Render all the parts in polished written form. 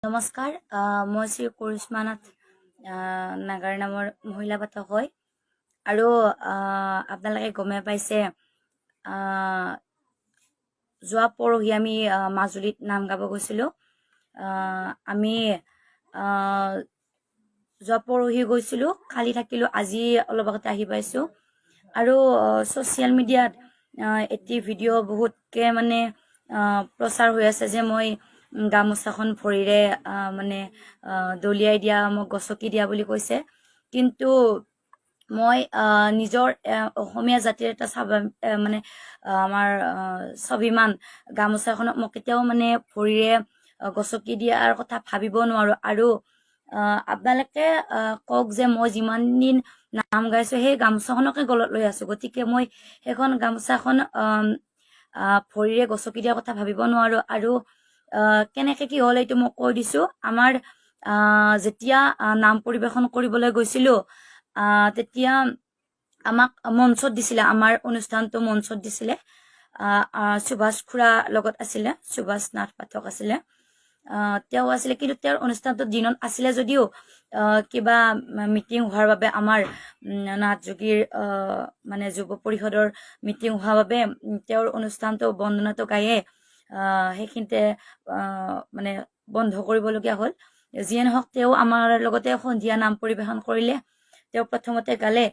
নমস্কাৰ মই শ্ৰী কৰিশ্মা নাথ নাগাৰ নামৰ মহিলা পাঠক হয় আৰু আপোনালোকে গমে পাইছে যোৱা পৰহি আমি মাজুলীত নাম গাব গৈছিলোঁ। আমি যোৱা পৰহি গৈছিলোঁ, কালি থাকিলোঁ, আজি অলপ আগতে আহি পাইছোঁ। আৰু ছ'চিয়েল মিডিয়াত এটি ভিডিঅ' বহুতকে মানে প্ৰচাৰ হৈ আছে যে মই গামোচাখন ভৰিৰে মানে দলিয়াই দিয়া, মোক গছকি দিয়া বুলি কৈছে। কিন্তু মই নিজৰ অসমীয়া জাতিৰ এটা মানে আমাৰ স্বাভিমান গামোচাখনক মই কেতিয়াও মানে ভৰিৰে গছকি দিয়াৰ কথা ভাবিব নোৱাৰো। আৰু আপোনালোকে কওক যে মই যিমান দিন নাম গাইছো সেই গামোচাখনকে গলত লৈ আছো, গতিকে মই সেইখন গামোচাখন ভৰিৰে গছকি দিয়াৰ কথা ভাবিব নোৱাৰো। আৰু কেনেকে কি হ'ল এইটো মই কৈ দিছো। আমাৰ যেতিয়া নাম পৰিবেশন কৰিবলৈ গৈছিলো তেতিয়া আমাক মঞ্চত দিছিলে, আমাৰ অনুষ্ঠানটো মঞ্চত দিছিলে। সুভাষ খুৰা লগত আছিলে, সুভাষ নাথ পাঠক আছিলে, তেওঁ আছিলে। কিন্তু তেওঁৰ অনুষ্ঠানটো দিনত আছিলে যদিও কিবা মিটিং হোৱাৰ বাবে, আমাৰ নাথ যোগীৰ মানে যুৱ পৰিষদৰ মিটিং হোৱাৰ বাবে তেওঁৰ অনুষ্ঠানটো বন্দনাটো গায়ে সেইখিনিতে মানে বন্ধ কৰিবলগীয়া হ'ল। যিয়ে নহওক, তেওঁ আমাৰ লগতে সন্ধিয়া নাম পৰিবেশন কৰিলে। তেওঁ প্ৰথমতে গালে,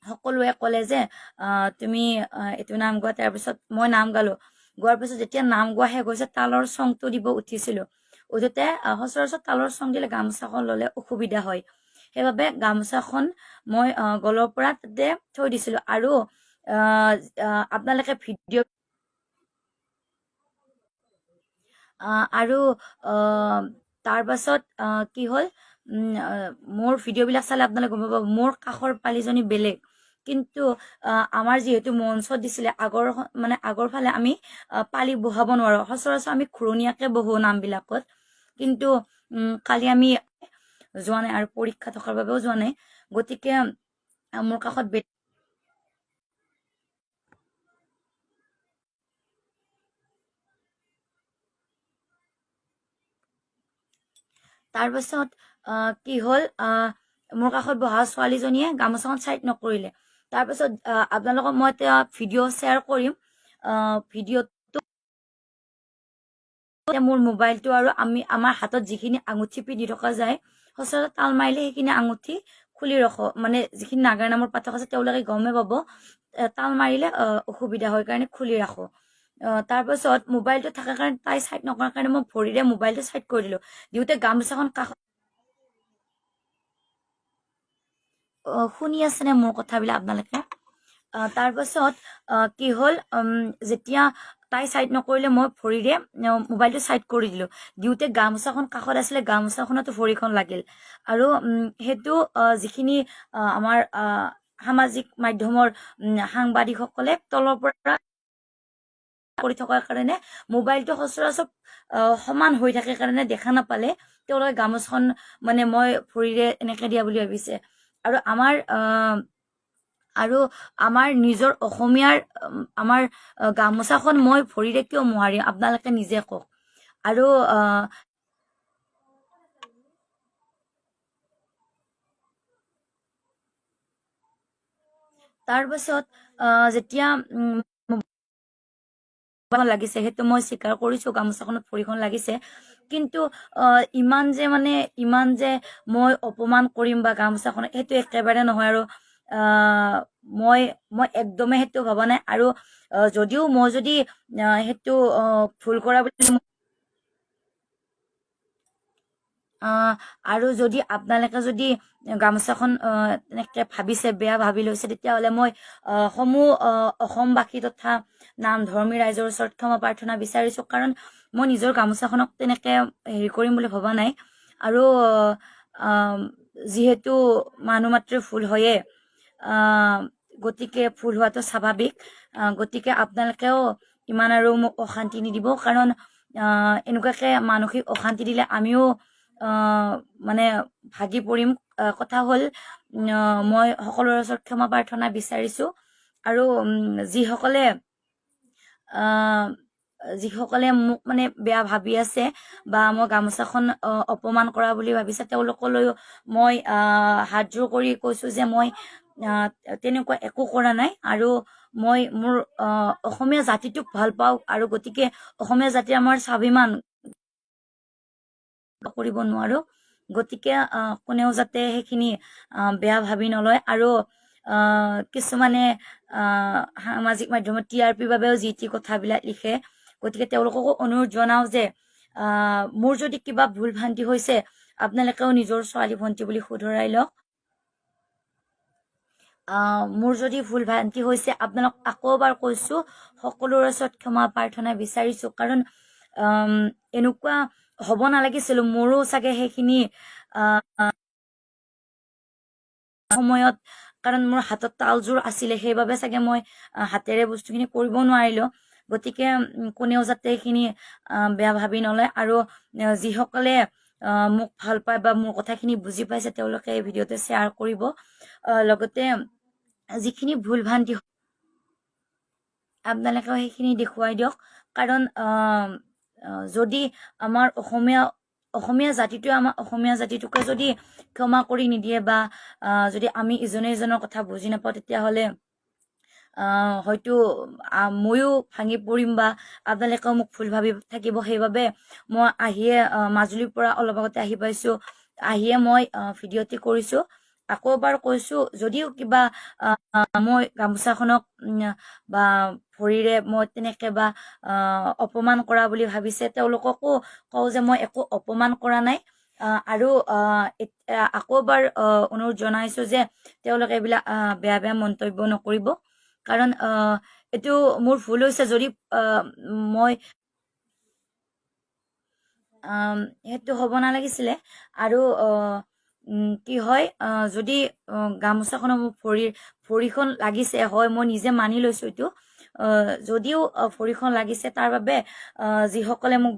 সকলোৱে ক'লে যে তুমি এইটো নাম গোৱা। তাৰপিছত মই নাম গালো। গোৱাৰ পিছত যেতিয়া নাম গোৱা শেষ হৈছে, তালৰ চংটো দিব উঠিছিলো। উঠোতে সচৰাচৰ তালৰ চং দিলে গামোচাখন ললে অসুবিধা হয়, সেইবাবে গামোচাখন মই গলৰ পৰা তাতে থৈ দিছিলো। আৰু আপোনালোকে ভিডিঅ' আৰু তাৰ পাছত কি হ'ল, মোৰ ভিডিঅ' বিলাক চালে আপোনালোকে গম পাব মোৰ কাষৰ পালিজনী বেলেগ। কিন্তু আমাৰ যিহেতু মঞ্চত দিছিলে, আগৰ ফালে আমি পালি বহাব নোৱাৰো। সচৰাচৰ আমি ঘূৰণীয়াকে বহো নামবিলাকত। কিন্তু কালি আমি যোৱা নাই আৰু পৰীক্ষা থকাৰ বাবেও যোৱা নাই। গতিকে মোৰ কাষত তাৰপাছত কি হ'ল, মোৰ কাষত বহা ছোৱালীজনীয়ে গামোচাখন চাইড নকৰিলে। তাৰপাছত আপোনালোকক মই এতিয়া ভিডিঅ' শ্বেয়াৰ কৰিম। ভিডিঅ'টো মোৰ মোবাইলটো আৰু আমাৰ হাতত যিখিনি আঙুঠি পিন্ধি থকা যায়, সচৰাচৰ তাল মাৰিলে সেইখিনি আঙুঠি খুলি ৰাখো। মানে যিখিনি নাগাৰ নামৰ পাঠক আছে তেওঁলোকে গমে পাব, তাল মাৰিলে অসুবিধা হয় কাৰণে খুলি ৰাখো। তাৰপাছত মোবাইলটো থকাৰ কাৰণে তাই চাইড নকৰাৰ কাৰণে মই ভৰিৰে মোবাইলটো চাইড কৰি দিলো। দিওঁতে গামোচাখন কাষত শুনি আছেনে মোৰ কথাবিলাক আপোনালোকে? তাৰপাছত কি হ'ল, যেতিয়া তাই চাইড নকৰিলে, মই ভৰিৰে মোবাইলটো চাইড কৰি দিলো। দিওঁতে গামোচাখন কাষত আছিলে, গামোচাখনতো ভৰিখন লাগিল। আৰু সেইটো যিখিনি আমাৰ সামাজিক মাধ্যমৰ সাংবাদিকসকলে তলৰ পৰা কৰি থকাৰ কাৰণে মোবাইলটো সচৰাচৰ সমান হৈ থাকে কাৰণে দেখা নাপালে। তেওঁলোকে গামোচাখন মানে মই ভৰিৰে এনেকে দিয়া বুলি ভাবিছে। আৰু আমাৰ নিজৰ অসমীয়াৰ আমাৰ গামোচাখন মই ভৰিৰে কিয় মোহাৰিম, আপোনালোকে নিজে কওক। আৰু তাৰপাছত যেতিয়া লাগিছে, সেইটো মই স্বীকাৰ কৰিছো, গামোচাখনত ভৰিখন লাগিছে। কিন্তু ইমান যে মই অপমান কৰিম বা গামোচাখন, সেইটো একেবাৰে নহয়। আৰু মই একদমেই সেইটো ভবা নাই। আৰু যদিও মই যদি সেইটো ভুল কৰা বুলি আৰু যদি আপোনালোকে যদি গামোচাখন এনেকে ভাবিছে, বেয়া ভাবি লৈছে, তেতিয়াহ'লে মই সমূহ অসমবাসী তথা নাম ধৰ্মী ৰাইজৰ ওচৰত ক্ষমা প্ৰাৰ্থনা বিচাৰিছো। কাৰণ মই নিজৰ গামোচাখনক তেনেকে হেৰি কৰিম বুলি ভবা নাই। আৰু যিহেতু মানুহ মাত্ৰে ভুল হয়ে, গতিকে ভুল হোৱাটো স্বাভাৱিক। গতিকে আপোনালোকেও ইমান আৰু মোক অশান্তি নিদিব। কাৰণ এনেকুৱাকে মানসিক অশান্তি দিলে আমিও মানে ভাগি পৰিম। কথা হ'ল, মই সকলোৰে ওচৰত ক্ষমা প্ৰাৰ্থনা বিচাৰিছো। আৰু যিসকলে যিসকলে মোক মানে বেয়া ভাবি আছে বা মই গামোচাখন অপমান কৰা বুলি ভাবিছে তেওঁলোকলৈ মই হাতযোৰ কৰি কৈছো যে মই তেনেকুৱা একো কৰা নাই আৰু মই মোৰ অসমীয়া জাতিটোক ভাল পাওঁ আৰু গতিকে অসমীয়া জাতি আমাৰ স্বাভিমান কৰিব নোৱাৰো গতিকে কোনেও যাতে সেইখিনি বেয়া ভাবি নলয় আৰু কিছুমানে সামাজিক মাধ্যমত TRPৰ বাবেও যি টি কথাবিলাক লিখে গতিকে তেওঁলোককো অনুৰোধ জনাও যে মোৰ যদি কিবা ভুল ভ্ৰান্তি হৈছে আপোনালোকেও নিজৰ ছোৱালী ভণ্টি বুলি শুধৰাই লওক মোৰ যদি ভুল ভ্ৰান্তি হৈছে আপোনালোক আকৌ এবাৰ কৈছো সকলোৰে ওচৰত ক্ষমা প্ৰাৰ্থনা বিচাৰিছো কাৰণ এনেকুৱা হ'ব নালাগিছিল মোৰো চাগে সেইখিনি সময়ত কাৰণ মোৰ হাতত তালযোৰ আছিলে সেইবাবে চাগে মই হাতেৰে বস্তুখিনি কৰিব নোৱাৰিলো গতিকে কোনেও যাতে এইখিনি বেয়া ভাবি নলয় আৰু যিসকলে মোক ভাল পায় বা মোৰ কথাখিনি বুজি পাইছে তেওঁলোকে এই ভিডিঅ'টো শ্বেয়াৰ কৰিব লগতে যিখিনি ভুল ভ্ৰান্তি আপোনালোকেও সেইখিনি দেখুৱাই দিয়ক কাৰণ যদি আমাৰ অসমীয়া জাতিটোৱে আমাৰ অসমীয়া জাতিটোকে যদি ক্ষমা কৰি নিদিয়ে বা যদি আমি ইজনে সিজনৰ কথা বুজি নাপাওঁ তেতিয়াহ'লে হয়তো ময়ো ভাঙি পৰিম বা আপোনালোকেও মোক ভুল ভাবি থাকিব সেইবাবে মই আহিয়ে মাজুলীৰ পৰা অলপ আগতে আহি পাইছো আহিয়ে মই ভিডিঅ'টি কৰিছো আকৌ এবাৰ কৈছো যদিও কিবা মই গামোচাখনক বা ভৰিৰে মই তেনেকে বা অপমান কৰা বুলি ভাবিছে তেওঁলোককো কওঁ যে মই একো অপমান কৰা নাই আৰু আকৌ এবাৰ অনুৰোধ জনাইছো যে তেওঁলোকে এইবিলাক বেয়া বেয়া মন্তব্য নকৰিব কাৰণ এইটো মোৰ ভুল হৈছে যদি মই সেইটো হ'ব নালাগিছিলে আৰু কি হয় যদি গামোচাখনৰ মোৰ ভৰিখন লাগিছে হয় মই নিজে মানি লৈছো এইটো যদিও ভৰিখন লাগিছে তাৰ বাবে যিসকলে মোক